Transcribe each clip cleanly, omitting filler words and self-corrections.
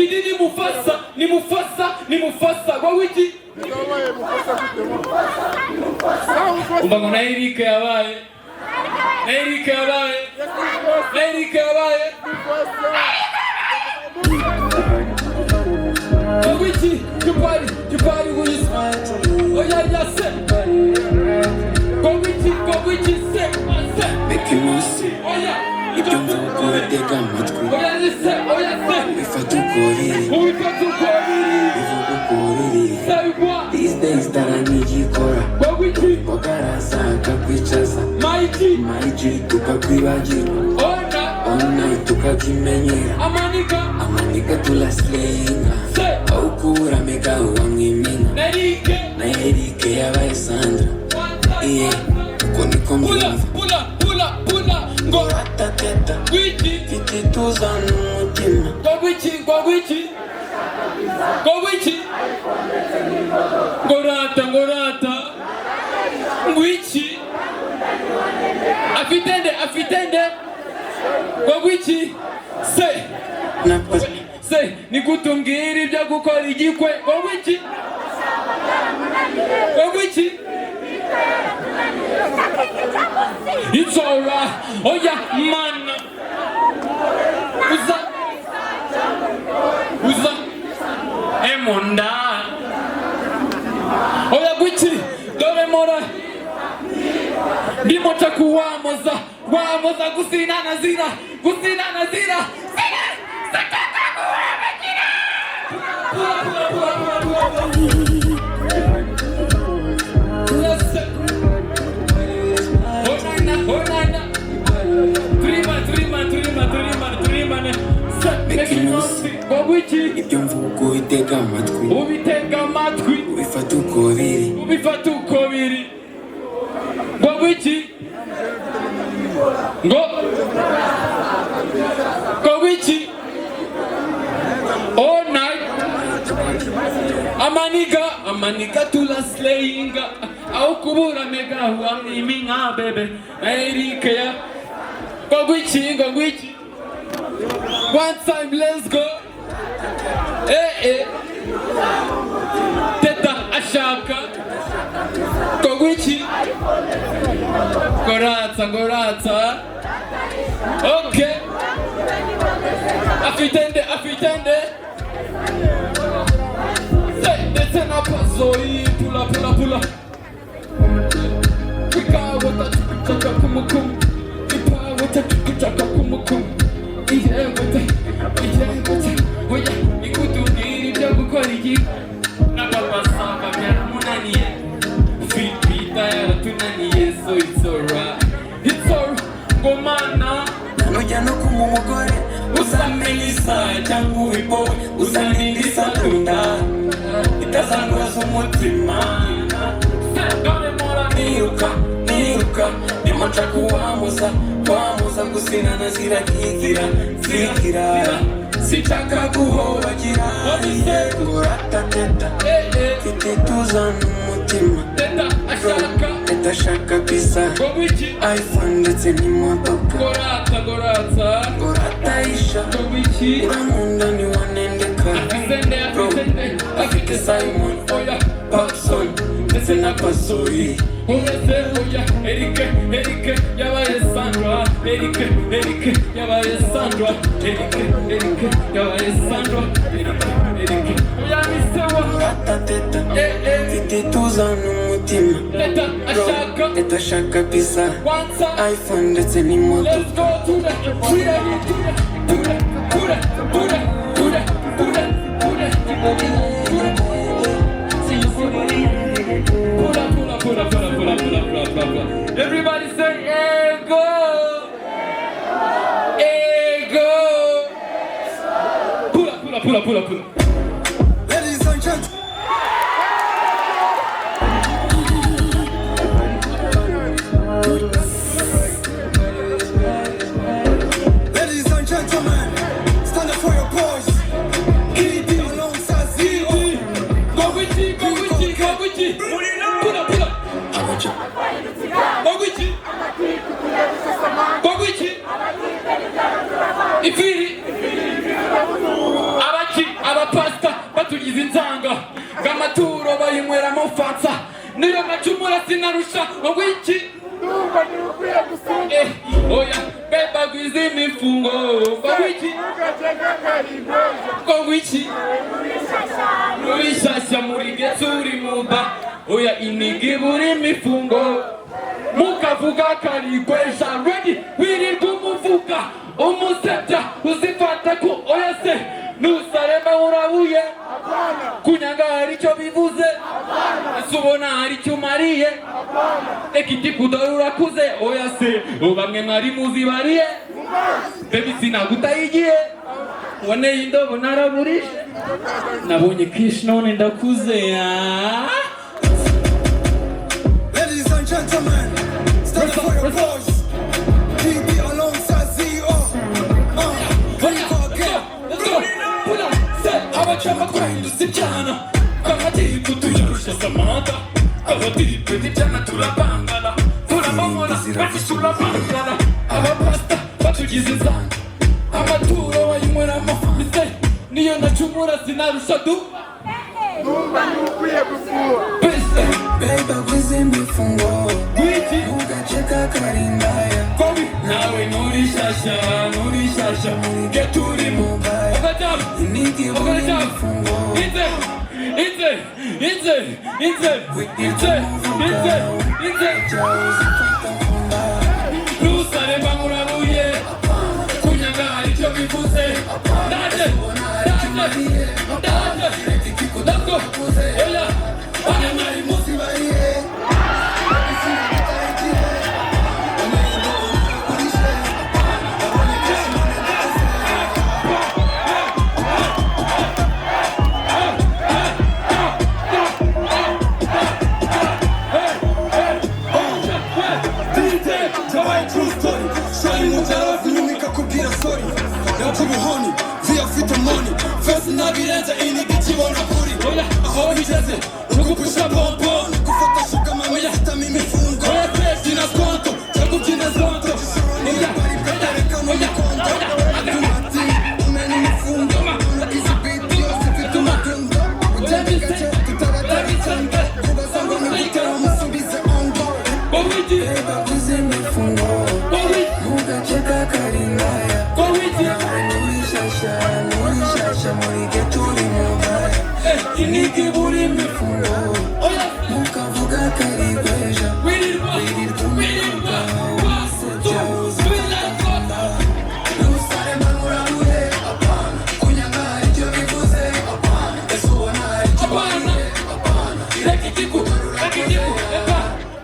Idi ni Mufasa kwa wiki. Umbango na Eric yabaye. Kwa wiki, jupari wisi. Oya ya se. Kwa wiki se. Mekimusi. Ibyo mvugo bitega amatwi. Oya se. Bifata ukubiri. These days taranigikora. Mugarasaka kwicaza. Maiji tukakwibagirwa. Ona tukakimenyera. Amanika tulaslenga. Aukura mega uwamwimina. Na Eric yabaye Sandra. Iye uko niko mbyumva. Pula Ngorata teta Fiti tuza n'umutima Kwa wiki Ngorata Ngwichi Afitende Kwa wiki Se nikutumbwira ibyo gukora igikwe Kwa wiki It's alright. Oh yeah, man. Uza. Emonda. Oh yeah, Gucci. Dore mora. Ndimo chakuwamoza. Wamoza kusina nazira. Ibyo mvugo bitega amatwi. Ubifata uko biri. Kwa wiki all night Amanika tulaslayinga au kubura mega huwa iminga bebe Eric ya Kwa wiki one time let's go Teta ashaka Kwa wiki Gorata Okay Afitende Say na pazoi Pula Wika wata tukuchaka kumukum Ipa wata tukuchaka kumukum Iye wata Oya ikutungiri bya gukora iki Nababasanga byaramunaniye Fitbita yaratunaniye So it's alright Ngomana Nujya no kumumugore Usamelisa changu ipo Usanindisa tunda Itazanguza umutima Dore mora niruka Ndimo chakuwamuza Gusina nazira zigira Sitaka kuhobagira Ngorata teta Fiti tuza n'umutima Teta ashaka pisa iPhone ndetse n'imodoka Ngorata isha Urankunda ntiwanendeka Afite Simon Paxson ndetse na Pasori Eric yabaye Sandra Eric yabaye Sandra Ngorata teta Fiti tuza n'umutima Teta ashaka pisa iPhone ndetse n'imodoka Let's go to Everybody say ego. Pull up. Ladies and gentlemen. Ladies and gentlemen, stand up for your boys. Kidi alongside Zidi. Go with you. Pull up. Go with you. Ifiri. Abachi. abapasta batugize inzanga ngo amaturo bayinyweramo fatsa niyo macumura sinarusha ngo iki oya beba gwize imifungo ngo iki ngo iki urishasha muri getsuri muba oya inigi buri imifungo mukavuga karigwesha ready wirirwa umuvuga umusebya uzifata ko oya se nusarema urabuye kunyanga hari icyo bivuze ese ubona hari icyo umariye reka igikudo urakuze oya se bamwe mwari muzibariye bebi sinagutayigiye waneye indobo naraburishe nabonye kishi none ndakuze ya Ladies and gentlemen, stand up for your boys. DD alongside CEO. abacama twahindutse ibyana abatipe tuyarusha samantha abatipe n'ibyana turabangana turabamora batisura bangana abapasta batugize inzanga amaturo bayinyweramo ise niyo nacumura sinarusha du Beba gwize imifungo ugaceka karindaya nawe nurishasha geturi mubaya inigi buri imifungo nusareba murabuye kunyanga hari icyo bivuze ndaje oya bane mwari muzibariye Ubuhoni via fita money Fesi nabirenze inigi kibona kuri aho bigeze ukupusha bonbon gufata shuka mami yahitamo imifungo jina skonto cyangwa ubyina zonto bari batareka mu mukondo tumati umena imifungo izi biti yose ifite umutungo ugenda gace tutabatabitsanga kubaza ngo nigutera umusubize ongo Beba gwize imifungo ugaceka karindaya nurishasha muri geturi mubaya inigi buri imifungo mukavuga karigweja wirirwa umuvuga umusebya uzifata nusarema nurabuye kunyanga hari icyo bivuze ese ubona hari icyo bariye reka igikudo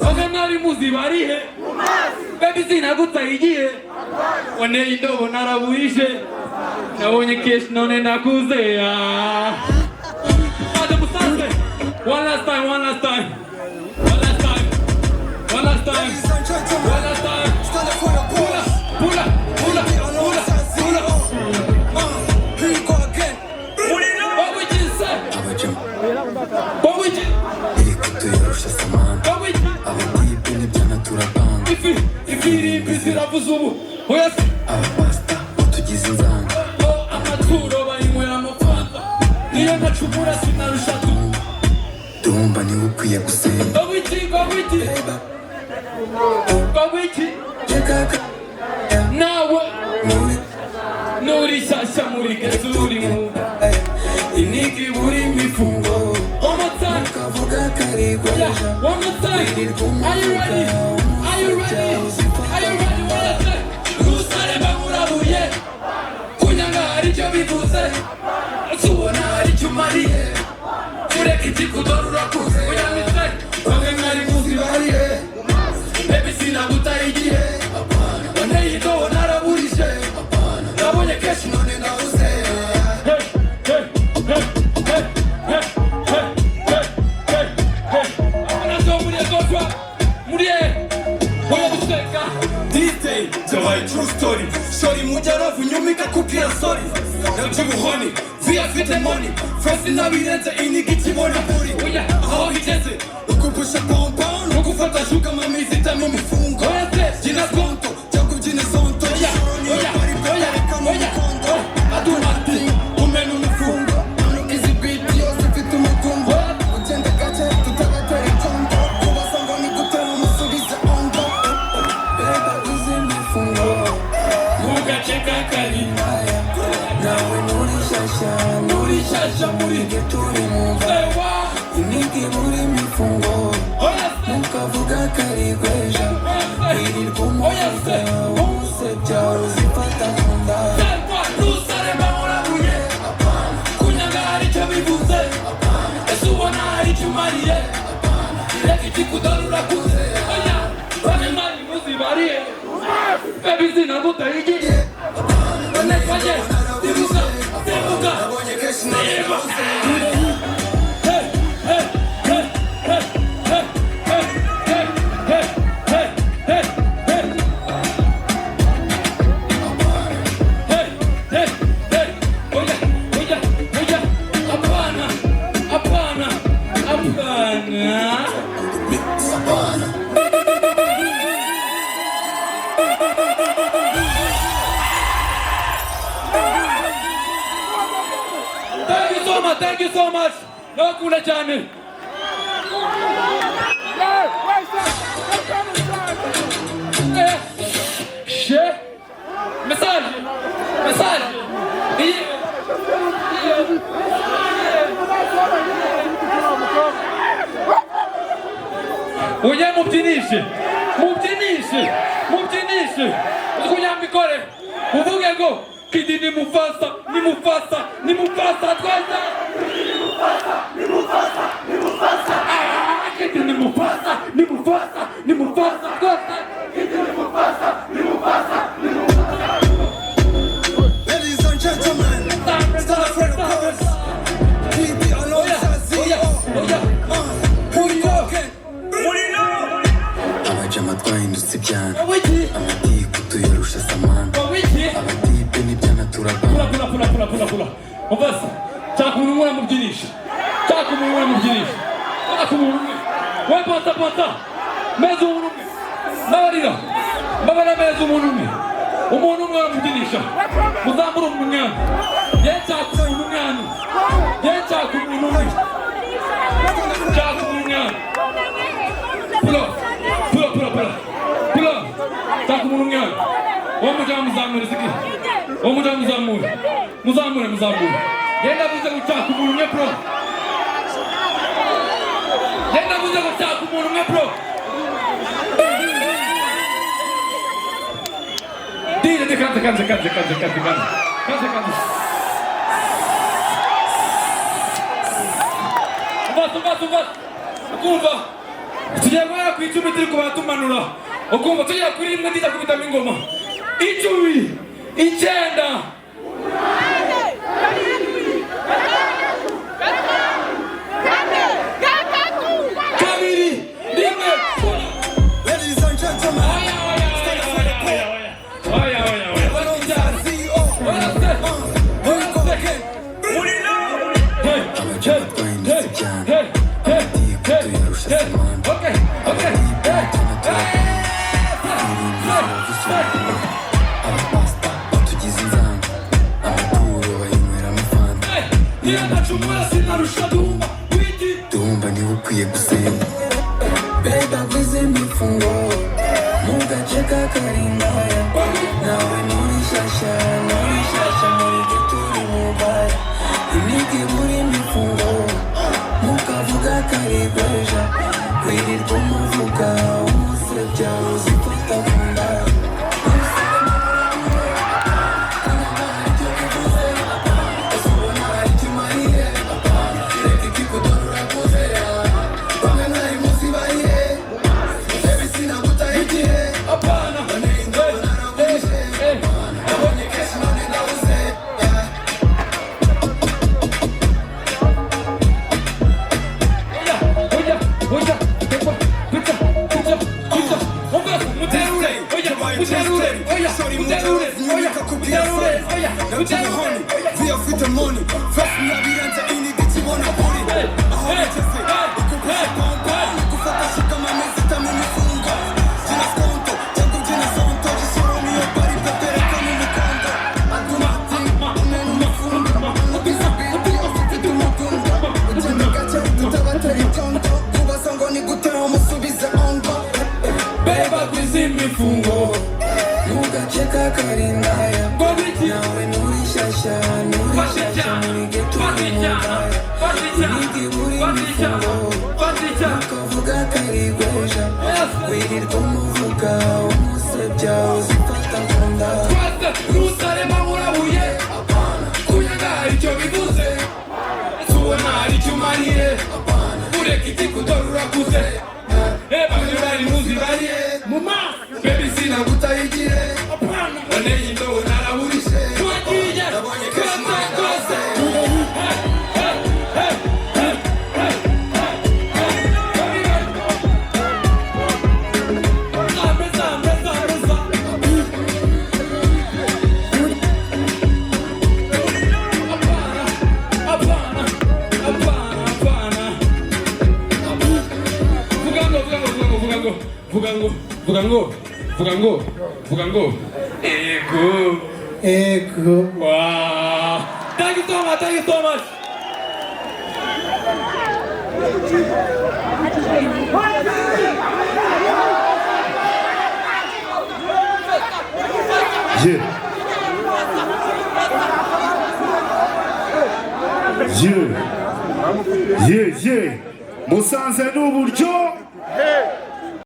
bamwe mwari muzibariye bebi sinagutayigiye waneye indobo naraburishe nabonye keshi none ndakuze ya musanze one last time stand up for your boys. pula Here you go again. Bawiji Iri kutuyarusha samantha abatipe n'ibyana turabanga ifirimbi ziravuza ubu oya se abapasta batugize inzanga amaturo bayinyweramo fanta niyo nacumura sinarusha du dumba niwe ukwiye gusenga Bawiji nawe nurishasha muri getsuri muba inigi buri imifungo mukavuga karigweja one more time are you ready nusareba murabuye kunyanga hari icyo bivuze ubona hari icyo umariye ureka igikudo urakuze uyamise bamwe mwari muzibariye bebi sinagutayigiye waneye indobo naraburishe nabonye keshi none ndabuze True story, shori mujarafu nyumika kupira sorry. Nabyo buhoni, via fite money. Fesi nabirenze inigi kibona kuri. Aho higeze, ukupusha bonbon, ukufata shuka mami zitamo imifungo. Jina skonto, cyangwa ubyina zonto. Bari batareka mu mukondo. Adumati, umena umufungo. shasha muri turi mumva inigi muri mifungo mukavuga karigweja irirwa umuvuga umusebya uzifata kunda nusarema urabuye kunyanga hari icyo bivuze ese ubona hari icyo umariye reka ikikudora urakuze bane mani muzibariye baby zina gutayigiye banefanye dibuka dibuka Thank you so much. No kula chane. She. Message. Oye mubyinishe. Ukunya mikore. Uvuge ngo Kidi ni Mufasa twese. Kidi ni Mufasa twese. Ladies and gentlemen, start for the chorus. DB alongside CEO. Who you talking? Abajama twahindutse ibyana amatiku tuyarusha samana abatipe n'ibyana turabana Pula. Mufasa, chaka umunwa mubyinisha. We pata. Mezo umunumwe. Nabarira. Mbabara mezo umunumwe. Umunumwe mubyinisha. Muzamura umunyana. Chaka umunumwe. Pula. Chaka umunumwe. Muzamure siki. Muzamure. Yenda buze guchaka umunumwe pro. Dile, canta. Uva. Ukumva. Tugiye guhera ku 10 turi kubatumanura. Ukumva tugiye kuri 1 ndija kubitamo ingoma. 10, 9. Ladies and gentlemen, start for the Dumba niwe ukwiye gusenga Beba kwize imifungo Mugaceka karingaya Nawe nuri shasha muri gituri mubaya Inigi muri imifungo Mukavuga karigweja Wirirwa umuvuga umusebya uzifata kunda Via with the money, first we have to any bitch you wanna put it. I hold it kufata shika mamezita mimifunga. Jina skonto, changu jina sonto, jisoro ni yobari pepere kama mikondo. Aduma, unenu mafunga, ubisa bibi, ofitu makunga. Ujenda kacha, tutabatari tonto, kuba songo ni gutera umusubiza ongo. Beba kwizi mifungo, Mugacheka karindaya, nawe nuri shasha muri Unigi buri mifungo ukavuga ko ari gweja wirirwa umuvuga umusebya uzifata nkunda Rusarema murabuye kunyaga hari icyo bivuze tubona hari icyo umariye ureka iti kudora urakuze bamwe bari muzi bariye mu maso baby sinagutayigire waneye indobo naraburishe nabonye kose kose Vuga ngo ego wow thank you so much Yeah. Musanze n'uburyo